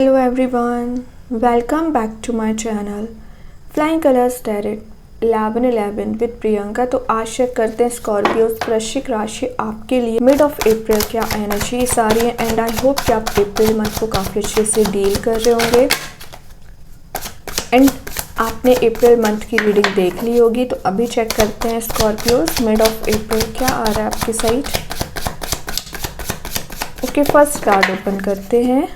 Hello everyone, welcome back to my channel Flying Colors Tarot 11/11 with Priyanka. तो आज check करते हैं स्कॉर्पियोज वृश्चिक राशि आपके लिए मिड ऑफ अप्रैल क्या एनर्जी सारी है। एंड आई होप कि आप अप्रैल मंथ को काफ़ी अच्छे से डील कर रहे होंगे एंड आपने अप्रैल मंथ की रीडिंग देख ली होगी। तो अभी चेक करते हैं स्कॉर्पियोज मिड ऑफ अप्रैल क्या आ रहा है आपकी side. Okay, first card open करते हैं।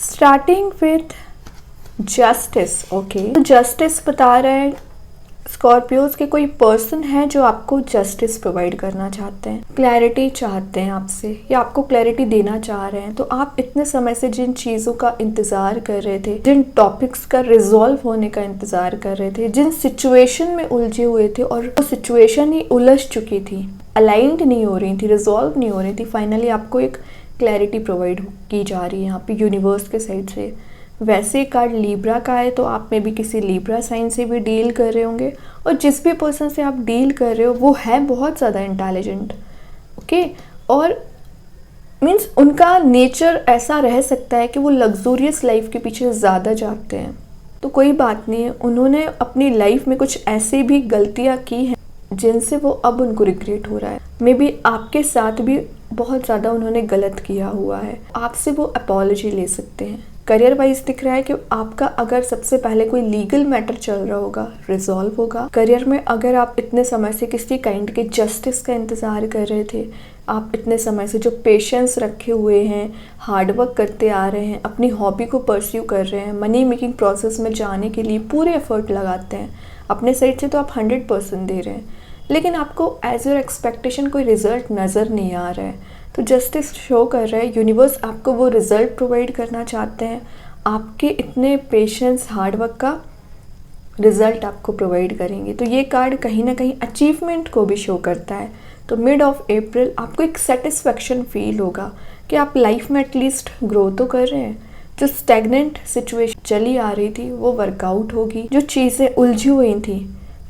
Starting with justice. ओके, तो जस्टिस बता रहे हैं स्कॉर्पियोज के कोई पर्सन है जो आपको जस्टिस प्रोवाइड करना चाहते हैं, क्लैरिटी चाहते हैं आपसे या आपको क्लैरिटी देना चाह रहे हैं। तो आप इतने समय से जिन चीज़ों का इंतज़ार कर रहे थे, जिन टॉपिक्स का रिजॉल्व होने का इंतज़ार कर रहे थे, जिन सिचुएशन में उलझे हुए थे और वो सिचुएशन ही उलझ चुकी थी, अलाइंड नहीं हो रही थी, रिजॉल्व नहीं हो रही थी, फाइनली आपको एक क्लैरिटी प्रोवाइड की जा रही है यहाँ पे यूनिवर्स के साइड से। वैसे कार्ड लिब्रा का है, तो आप में भी किसी लिब्रा साइन से भी डील कर रहे होंगे और जिस भी पर्सन से आप डील कर रहे हो वो है बहुत ज़्यादा इंटेलिजेंट। ओके, और मीन्स उनका नेचर ऐसा रह सकता है कि वो लग्जूरियस लाइफ के पीछे ज़्यादा जाते हैं। तो कोई बात नहीं है, उन्होंने अपनी लाइफ में कुछ ऐसी भी गलतियाँ की हैं जिनसे वो अब उनको रिग्रेट हो रहा है। मे बी आपके साथ भी बहुत ज़्यादा उन्होंने गलत किया हुआ है, आपसे वो अपॉलॉजी ले सकते हैं। करियर वाइज दिख रहा है कि आपका अगर सबसे पहले कोई लीगल मैटर चल रहा होगा, रिजॉल्व होगा। करियर में अगर आप इतने समय से किसी काइंड के जस्टिस का इंतज़ार कर रहे थे, आप इतने समय से जो पेशेंस रखे हुए हैं, हार्डवर्क करते आ रहे हैं, अपनी हॉबी को परस्यू कर रहे हैं, मनी मेकिंग प्रोसेस में जाने के लिए पूरे एफर्ट लगाते हैं, अपने साइड से तो आप 100% दे रहे हैं, लेकिन आपको एज योर एक्सपेक्टेशन कोई रिजल्ट नज़र नहीं आ रहा है। तो जस्टिस शो कर रहा है, यूनिवर्स आपको वो रिजल्ट प्रोवाइड करना चाहते हैं, आपके इतने पेशेंस हार्डवर्क का रिजल्ट आपको प्रोवाइड करेंगे। तो ये कार्ड कहीं ना कहीं अचीवमेंट को भी शो करता है। तो मिड ऑफ अप्रैल आपको एक सेटिस्फेक्शन फील होगा कि आप लाइफ में एटलीस्ट ग्रो तो कर रहे हैं। जो स्टैग्नेंट सिचुएशन चली आ रही थी वो वर्कआउट होगी, जो चीज़ें उलझी हुई थी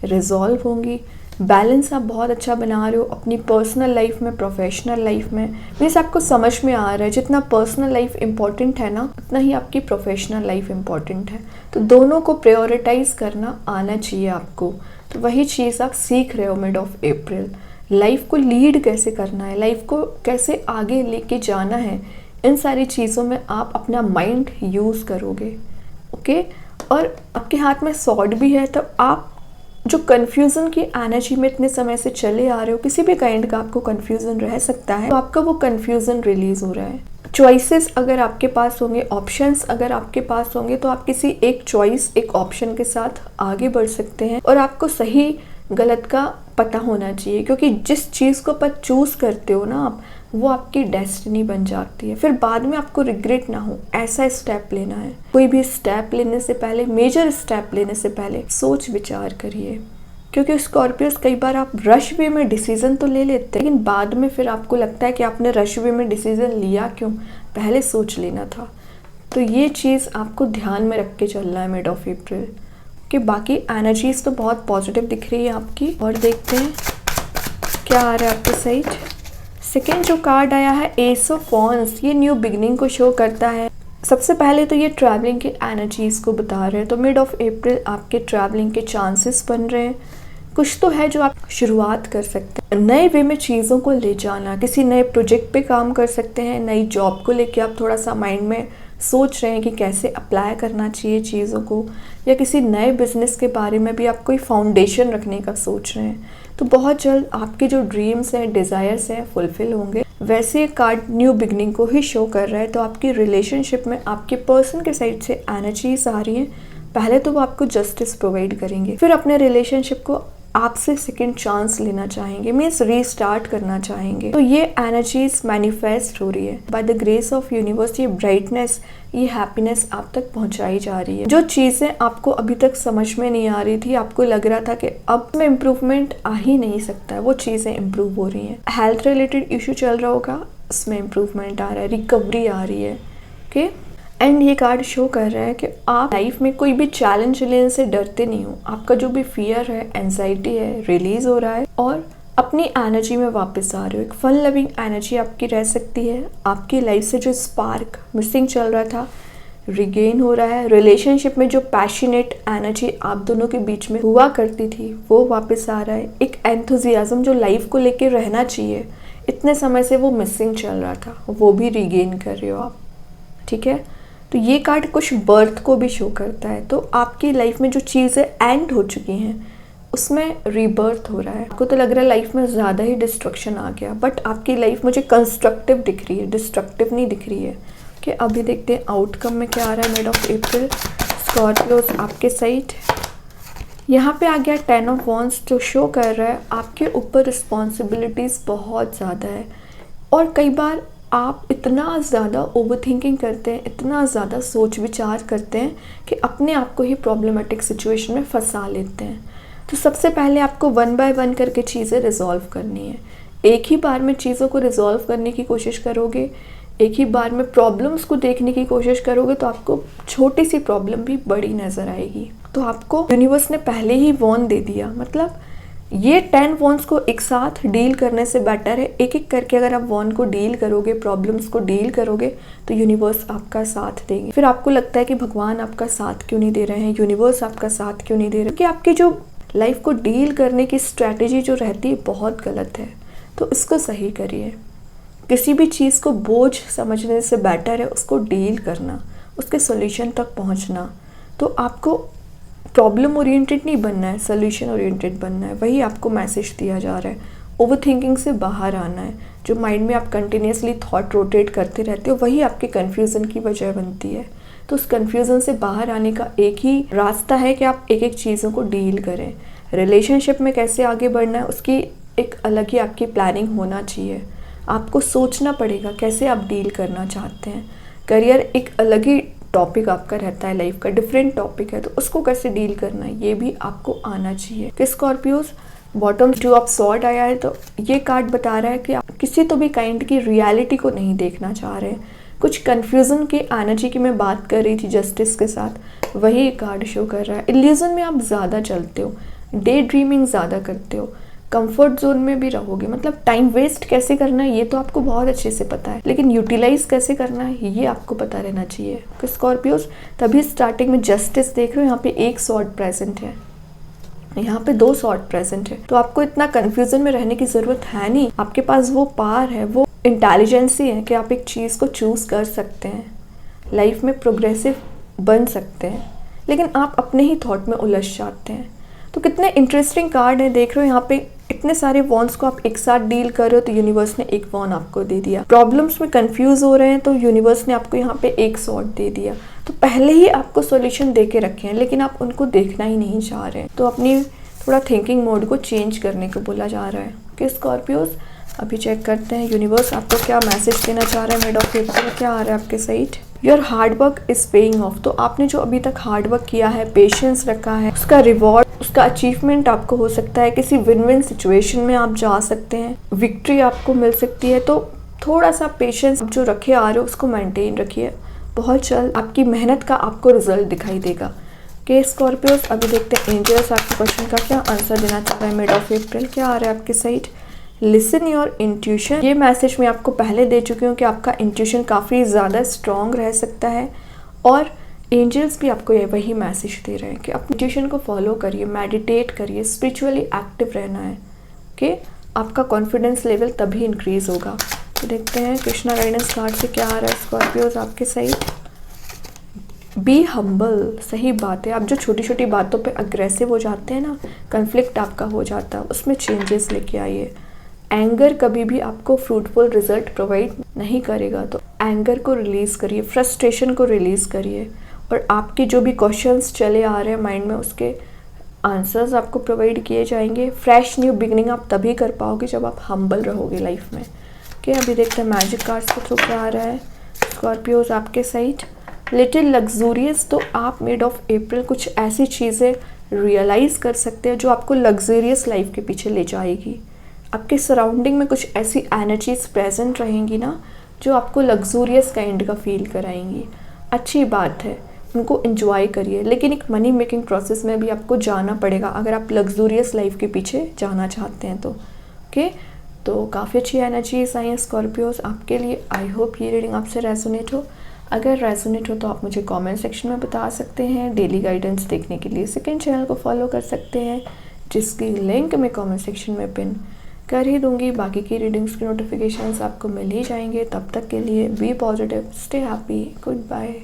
रिजॉल्व होंगी, बैलेंस आप बहुत अच्छा बना रहे हो अपनी पर्सनल लाइफ में, प्रोफेशनल लाइफ में। मीन्स आपको समझ में आ रहा है जितना पर्सनल लाइफ इम्पॉर्टेंट है ना, उतना ही आपकी प्रोफेशनल लाइफ इम्पॉर्टेंट है। तो दोनों को प्रायोरिटाइज करना आना चाहिए आपको। तो वही चीज़ आप सीख रहे हो मिड ऑफ अप्रैल। लाइफ को लीड कैसे करना है, लाइफ को कैसे आगे लेके जाना है, इन सारी चीज़ों में आप अपना माइंड यूज़ करोगे। ओके, और आपके हाथ में सॉर्ड भी है, तो आप जो कन्फ्यूज़न की एनर्जी में इतने समय से चले आ रहे हो, किसी भी काइंड का आपको कन्फ्यूज़न रह सकता है, तो आपका वो कन्फ्यूज़न रिलीज़ हो रहा है। चॉइसेस अगर आपके पास होंगे, ऑप्शंस अगर आपके पास होंगे, तो आप किसी एक चॉइस, एक ऑप्शन के साथ आगे बढ़ सकते हैं। और आपको सही गलत का पता होना चाहिए, क्योंकि जिस चीज़ को आप चूज़ करते हो ना आप, वो आपकी डेस्टिनी बन जाती है। फिर बाद में आपको रिग्रेट ना हो, ऐसा स्टेप लेना है। कोई भी स्टेप लेने से पहले, मेजर स्टेप लेने से पहले सोच विचार करिए, क्योंकि स्कॉर्पियोस कई बार आप रश वे में डिसीजन तो ले लेते हैं, लेकिन बाद में फिर आपको लगता है कि आपने रश वे में डिसीजन लिया क्यों, पहले सोच लेना था। तो ये चीज़ आपको ध्यान में रख के चलना है मिड ऑफ अप्रैल। कि बाकी एनर्जीज तो बहुत पॉजिटिव दिख रही है आपकी। और देखते हैं क्या आ रहा है आपके साइड। सेकेंड जो कार्ड आया है एस ऑफ वॉन्ड्स, ये न्यू बिगनिंग को शो करता है। सबसे पहले तो ये ट्रैवलिंग के एनर्जीज को बता रहे हैं। तो मिड ऑफ अप्रैल आपके ट्रैवलिंग के चांसेस बन रहे हैं। कुछ तो है जो आप शुरुआत कर सकते हैं, नए वे में चीज़ों को ले जाना, किसी नए प्रोजेक्ट पे काम कर सकते हैं, नई जॉब को लेके आप थोड़ा सा माइंड में सोच रहे हैं कि कैसे अप्लाई करना चाहिए चीज़ों को, या किसी नए बिजनेस के बारे में भी आप कोई फाउंडेशन रखने का सोच रहे हैं। तो बहुत जल्द आपके जो ड्रीम्स हैं, डिज़ायर्स हैं, फुलफिल होंगे। वैसे ये कार्ड न्यू बिगनिंग को ही शो कर रहा है। तो आपकी रिलेशनशिप में आपके पर्सन के साइड से एनर्जीज आ रही हैं। पहले तो वो आपको जस्टिस प्रोवाइड करेंगे, फिर अपने रिलेशनशिप को आपसे सेकेंड चांस लेना चाहेंगे, मीन्स रीस्टार्ट करना चाहेंगे। तो ये एनर्जीज मैनिफेस्ट हो रही है by the grace of universe. ये ब्राइटनेस, ये हैप्पीनेस आप तक पहुंचाई जा रही है। जो चीज़ें आपको अभी तक समझ में नहीं आ रही थी, आपको लग रहा था कि अब में इम्प्रूवमेंट आ ही नहीं सकता है, वो चीज़ें इम्प्रूव हो रही हैं। हेल्थ रिलेटेड इशू चल रहा होगा, उसमें इम्प्रूवमेंट आ रहा है, रिकवरी आ रही है। ओके, एंड ये कार्ड शो कर रहा है कि आप लाइफ में कोई भी चैलेंज लेने से डरते नहीं हो। आपका जो भी फियर है, एंजाइटी है, रिलीज हो रहा है और अपनी एनर्जी में वापस आ रहे हो। एक फन लविंग एनर्जी आपकी रह सकती है। आपकी लाइफ से जो स्पार्क मिसिंग चल रहा था रिगेन हो रहा है। रिलेशनशिप में जो पैशनेट एनर्जी आप दोनों के बीच में हुआ करती थी वो वापस आ रहा है। एक एंथुजियाज्म जो लाइफ को लेके रहना चाहिए, इतने समय से वो मिसिंग चल रहा था, वो भी रिगेन कर रहे हो आप। ठीक है, तो ये कार्ड कुछ बर्थ को भी शो करता है। तो आपकी लाइफ में जो चीज़ें एंड हो चुकी हैं उसमें रीबर्थ हो रहा है। आपको तो लग रहा है लाइफ में ज़्यादा ही डिस्ट्रक्शन आ गया, बट आपकी लाइफ मुझे कंस्ट्रक्टिव दिख रही है, डिस्ट्रक्टिव नहीं दिख रही है। कि अभी देखते हैं आउटकम में क्या आ रहा है। मिड ऑफ अप्रैल स्कॉर्पियोज आपके साइड यहाँ पे आ गया 10 ऑफ वॉन्ड्स, जो शो कर रहा है आपके ऊपर रिस्पॉन्सिबिलिटीज़ बहुत ज़्यादा है। और कई बार आप इतना ज़्यादा ओवर थिंकिंग करते हैं, इतना ज़्यादा सोच विचार करते हैं कि अपने आप को ही प्रॉब्लमेटिक सिचुएशन में फंसा लेते हैं। तो सबसे पहले आपको 1 बाय 1 करके चीज़ें रिजॉल्व करनी है। एक ही बार में चीज़ों को रिजॉल्व करने की कोशिश करोगे, एक ही बार में प्रॉब्लम्स को देखने की कोशिश करोगे तो आपको छोटी सी प्रॉब्लम भी बड़ी नज़र आएगी। तो आपको यूनिवर्स ने पहले ही वॉर्न दे दिया। मतलब ये 10 वॉन्स को एक साथ डील करने से बेटर है एक एक करके अगर आप वॉन को डील करोगे, प्रॉब्लम्स को डील करोगे तो यूनिवर्स आपका साथ देंगे। फिर आपको लगता है कि भगवान आपका साथ क्यों नहीं दे रहे हैं, यूनिवर्स आपका साथ क्यों नहीं दे रहे, क्योंकि आपकी जो लाइफ को डील करने की स्ट्रैटेजी जो रहती है बहुत गलत है। तो इसको सही करिए। किसी भी चीज़ को बोझ समझने से बेटर है उसको डील करना, उसके सॉल्यूशन तक पहुंचना। तो आपको प्रॉब्लम ओरिएंटेड नहीं बनना है, सॉल्यूशन ओरिएंटेड बनना है। वही आपको मैसेज दिया जा रहा है। ओवर थिंकिंग से बाहर आना है। जो माइंड में आप कंटिन्यूसली थॉट रोटेट करते रहते हो वही आपके कन्फ्यूज़न की वजह बनती है। तो उस कन्फ्यूज़न से बाहर आने का एक ही रास्ता है कि आप एक एक चीज़ों को डील करें। रिलेशनशिप में कैसे आगे बढ़ना है उसकी एक अलग ही आपकी प्लानिंग होना चाहिए। आपको सोचना पड़ेगा कैसे आप डील करना चाहते हैं। करियर एक अलग ही टॉपिक आपका रहता है, लाइफ का डिफरेंट टॉपिक है, तो उसको कैसे डील करना है ये भी आपको आना चाहिए। कि स्कॉर्पियोज बॉटम 2 ऑफ सॉर्ड आया है, तो ये कार्ड बता रहा है कि आप किसी तो भी काइंड की रियलिटी को नहीं देखना चाह रहे हैं। कुछ कन्फ्यूज़न की एनर्जी की मैं बात कर रही थी जस्टिस के साथ, वही कार्ड शो कर रहा है। इल्यूजन में आप ज़्यादा चलते हो, डे ड्रीमिंग ज़्यादा करते हो, कंफर्ट जोन में भी रहोगे। मतलब टाइम वेस्ट कैसे करना है ये तो आपको बहुत अच्छे से पता है, लेकिन यूटिलाइज कैसे करना है ये आपको पता रहना चाहिए। कि स्कॉर्पियोज तभी स्टार्टिंग में जस्टिस देख रहे हो, यहाँ पे एक सॉर्ड प्रेजेंट है, यहाँ पे 2 सॉर्ड प्रेजेंट है। तो आपको इतना कंफ्यूजन में रहने की ज़रूरत है नहीं। आपके पास वो पावर है, वो इंटेलिजेंसी है कि आप एक चीज़ को चूज़ कर सकते हैं, लाइफ में प्रोग्रेसिव बन सकते हैं, लेकिन आप अपने ही थॉट में उलझ जाते हैं। तो कितने इंटरेस्टिंग कार्ड है देख रहे हो। यहाँ पे इतने सारे वॉन्स को आप एक साथ डील कर रहे हो तो यूनिवर्स ने एक वॉन आपको दे दिया। प्रॉब्लम्स में कंफ्यूज हो रहे हैं तो यूनिवर्स ने आपको यहाँ पे एक सॉर्ड दे दिया। तो पहले ही आपको सॉल्यूशन दे के रखे हैं, लेकिन आप उनको देखना ही नहीं चाह रहे हैं। तो अपनी थोड़ा थिंकिंग मोड को चेंज करने को बोला जा रहा है। कि स्कॉर्पियोज अभी चेक करते हैं यूनिवर्स आपको क्या मैसेज देना चाह रहा है। मिड ऑफ अप्रैल क्या आ रहा है आपके side. Your hard work is paying off. तो आपने जो अभी तक हार्ड वर्क किया है, पेशेंस रखा है, उसका रिवॉर्ड, उसका अचीवमेंट आपको हो सकता है। किसी विन विन सिचुएशन में आप जा सकते हैं, विक्ट्री आपको मिल सकती है। तो थोड़ा सा पेशेंस जो रखे आ रहे हो उसको मेंटेन रखिए। बहुत जल्द आपकी मेहनत का आपको रिजल्ट दिखाई देगा। कि स्कॉर्पियोज अभी देखते हैं एंजल्स आपके क्वेश्चन का क्या आंसर देना चाह रहा है। मिड ऑफ अप्रैल क्या आ रहा है आपके साइड। Listen your intuition. ये मैसेज मैं आपको पहले दे चुकी हूँ कि आपका इंट्यूशन काफ़ी ज़्यादा स्ट्रॉन्ग रह सकता है, और एंजल्स भी आपको ये वही मैसेज दे रहे हैं कि आप इंट्यूशन को फॉलो करिए, मेडिटेट करिए, स्पिरिचुअली एक्टिव रहना है कि आपका कॉन्फिडेंस लेवल तभी इंक्रीज होगा। तो देखते हैं कृष्णा गाइडेंस कार्ड से क्या आ रहा है स्कॉर्पियोज आपके साइड। Be humble. सही बात है, आप जो छोटी छोटी बातों पे अग्रेसिव हो जाते हैं ना, कन्फ्लिक्ट आपका हो जाता है, उसमें चेंजेस लेके आइए। एंगर कभी भी आपको फ्रूटफुल रिजल्ट प्रोवाइड नहीं करेगा, तो एंगर को रिलीज़ करिए, फ्रस्ट्रेशन को रिलीज़ करिए, और आपके जो भी क्वेश्चंस चले आ रहे हैं माइंड में उसके आंसर्स आपको प्रोवाइड किए जाएंगे। फ्रेश न्यू बिगनिंग आप तभी कर पाओगे जब आप हम्बल रहोगे लाइफ में। कि अभी देखते हैं मैजिक कार्ड्स के थ्रू क्या आ रहा है स्कॉर्पियोज आपके साइड। Little luxurious. तो आप मिड ऑफ अप्रैल कुछ ऐसी चीज़ें रियलाइज़ कर सकते हैं जो आपको लग्जूरियस लाइफ के पीछे ले जाएगी। आपके सराउंडिंग में कुछ ऐसी एनर्जीज प्रेजेंट रहेंगी ना जो आपको लग्जूरियस काइंड का फील कराएंगी। अच्छी बात है, उनको एंजॉय करिए, लेकिन एक मनी मेकिंग प्रोसेस में भी आपको जाना पड़ेगा अगर आप लग्जूरियस लाइफ के पीछे जाना चाहते हैं। तो ओके, तो काफ़ी अच्छी एनर्जीज आई हैं स्कॉर्पियोज आपके लिए। आई होप ये रीडिंग आपसे रेजोनेट हो। अगर रेजोनेट हो तो आप मुझे कमेंट सेक्शन में बता सकते हैं। डेली गाइडेंस देखने के लिए सेकंड चैनल को फॉलो कर सकते हैं, जिसकी लिंक मैं कमेंट सेक्शन में पिन कर ही दूंगी। बाकी की रीडिंग्स की नोटिफिकेशंस आपको मिल ही जाएंगे। तब तक के लिए be positive, stay happy, good bye.